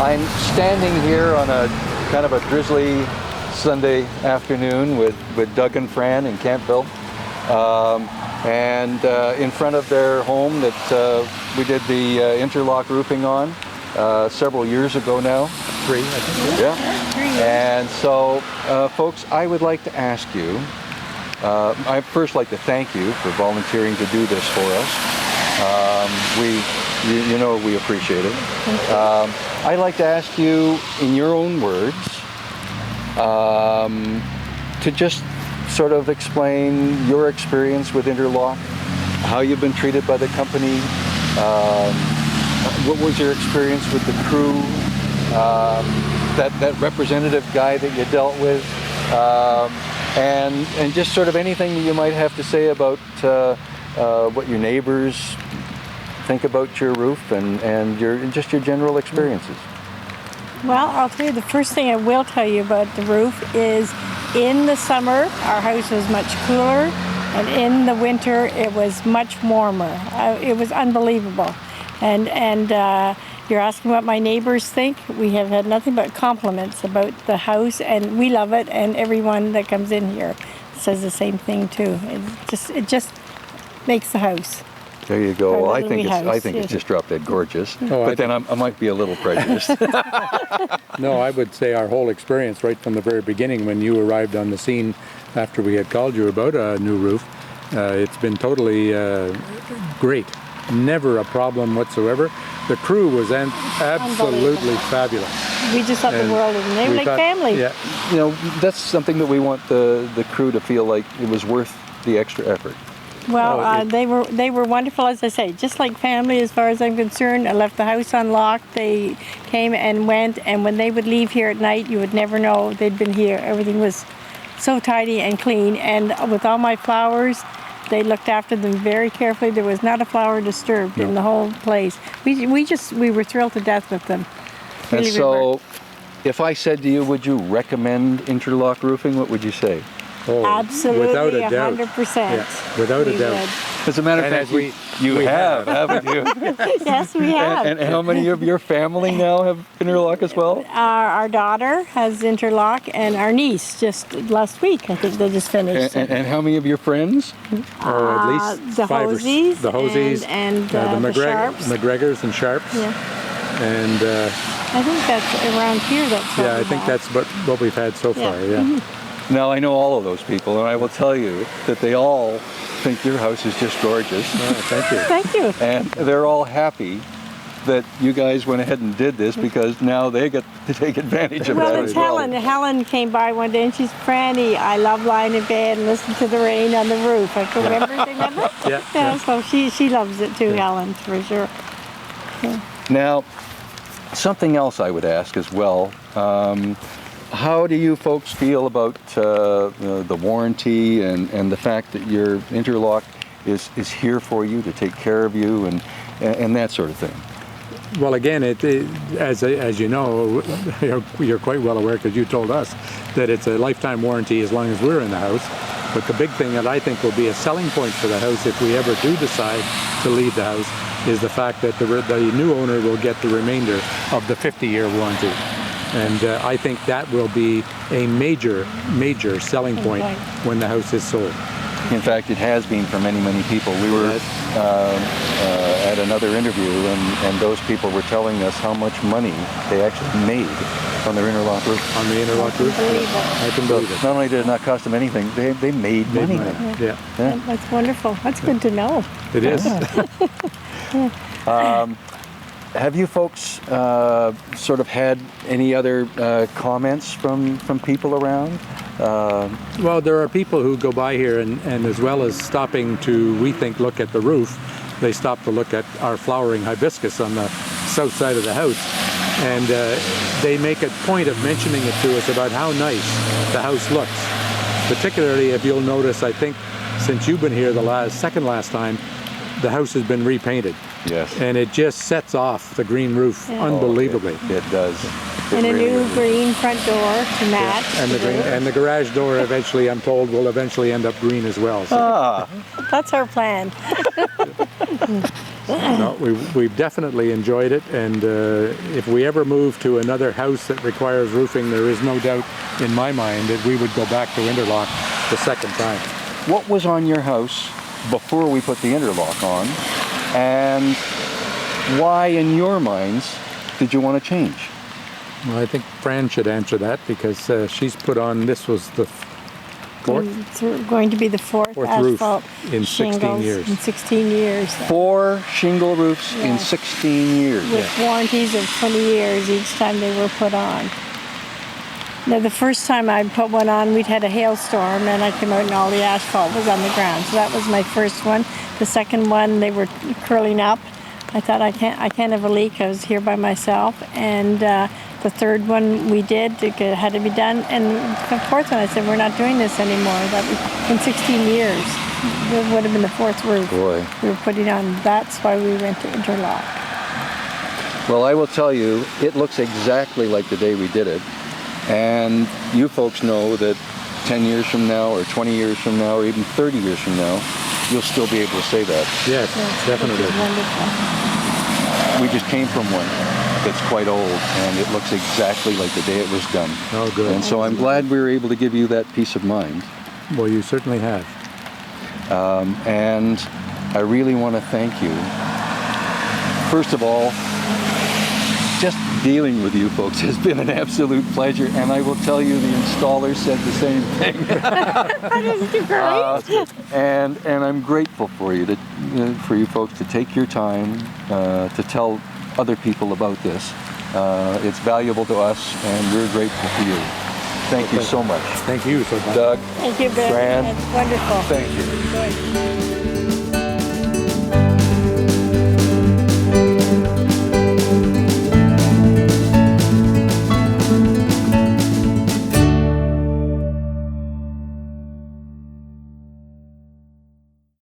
I'm standing here on a kind of a drizzly Sunday afternoon with Doug and Fran in Kemptville, and in front of their home that we did the interlock roofing on several years ago now. 3, I think. Yeah. 3 years. And so, folks, I would like to ask you, I'd first like to thank you for volunteering to do this for us. You know we appreciate it. I'd like to ask you, in your own words, to just sort of explain your experience with Interlock, how you've been treated by the company, what was your experience with the crew, that representative guy that you dealt with, and just sort of anything you might have to say about what your neighbors think about your roof and your general experiences. Well, I'll tell you, the first thing I will tell you about the roof is in the summer, our house was much cooler, and in the winter, it was much warmer. It was unbelievable. And you're asking what my neighbors think. We have had nothing but compliments about the house, and we love it, and everyone that comes in here says the same thing too. It just makes the house. There you go. Well, I lovely think house, it's just drop dead gorgeous. Oh, but then I might be a little prejudiced. No, I would say our whole experience right from the very beginning when you arrived on the scene after we had called you about a new roof, it's been totally great. Never a problem whatsoever. The crew was absolutely fabulous. We just thought the world of them. They were like family. Yeah. You know, that's something that we want the crew to feel like it was worth the extra effort. Well, they were wonderful, as I say, just like family as far as I'm concerned. I left the house unlocked. They came and went, and when they would leave here at night, you would never know they'd been here. Everything was so tidy and clean, and with all my flowers, they looked after them very carefully. There was not a flower disturbed in the whole place. We were thrilled to death with them. And so, if I said to you, would you recommend interlock roofing, what would you say? Oh, absolutely, without a doubt. 100%. Yeah, without a doubt. As a matter of fact, you have, haven't you? Yes, we have. And how many of your family now have interlock as well? Our daughter has interlock, and our niece just last week, I think they just finished. And how many of your friends? At least the 5 Hosies, the Hosies, and the Sharps. McGregors and Sharps. Yeah. And I think that's around here. I think that's what we've had so far. Yeah. Mm-hmm. Now, I know all of those people, and I will tell you that they all think your house is just gorgeous. Oh, thank you. Thank you. And they're all happy that you guys went ahead and did this because now they get to take advantage of that Well, as it's well. Helen. Helen came by one day and she's, Franny, I love lying in bed and listening to the rain on the roof. I can remember. Yeah. So she loves it too, Helen, for sure. Yeah. Now, something else I would ask as well. How do you folks feel about the warranty and the fact that your interlock is here for you to take care of you and that sort of thing? Well, again, as you know, you're quite well aware because you told us that it's a lifetime warranty as long as we're in the house. But the big thing that I think will be a selling point for the house if we ever do decide to leave the house is the fact that the new owner will get the remainder of the 50-year warranty. And I think that will be a major selling point when the house is sold. In fact, it has been for many, many people. We were at another interview, and those people were telling us how much money they actually made on their interlock roof. On the interlock roof? I can believe it. Not only did it not cost them anything, they made money. Yeah. That's wonderful. That's good to know. It is. Have you folks sort of had any other comments from people around? Well, there are people who go by here and as well as stopping to, we think, look at the roof, they stop to look at our flowering hibiscus on the south side of the house. And they make a point of mentioning it to us about how nice the house looks. Particularly if you'll notice, I think, since you've been here the second last time, the house has been repainted. Yes. And it just sets off the green roof unbelievably. It does. It And a really, new really green front door to match. And the green, and the garage door eventually, I'm told, will eventually end up green as well. So, Ah, That's our plan. no, we've definitely enjoyed it. And if we ever move to another house that requires roofing, there is no doubt in my mind that we would go back to Interlock the second time. what was on your house before we put the interlock on, and why, in your minds, did you want to change? Well, I think Fran should answer that because she's put on, this was the fourth? It's going to be the fourth Roof asphalt in 16 shingles years. in 16 years. 4 shingle roofs in Yes. 16 years. With warranties of 20 years each time they were put on. Now, the first time I put one on, we'd had a hailstorm, and I came out and all the asphalt was on the ground. So that was my first one. The second one, they were curling up. I thought I can't have a leak. I was here by myself, and the third one we did. It had to be done, and the fourth one, I said, we're not doing this anymore. That was in 16 years. It would have been the fourth roof Boy. we were putting on. That's why we went to Interlock. Well, I will tell you, it looks exactly like the day we did it. And you folks know that 10 years from now, or 20 years from now, or even 30 years from now, you'll still be able to say that. Yes, definitely. Which is wonderful. We just came from one that's quite old, and it looks exactly like the day it was done. Oh, good. And so I'm glad we were able to give you that peace of mind. Well, you certainly have. And I really want to thank you. First of all, just dealing with you folks has been an absolute pleasure, and I will tell you the installer said the same thing. That is great. And I'm grateful for you for you folks to take your time to tell other people about this. It's valuable to us, and we're grateful for you. Thank you so much. Thank you so much. Doug, Thank you, Ben. Fran, That's wonderful. thank you. Good.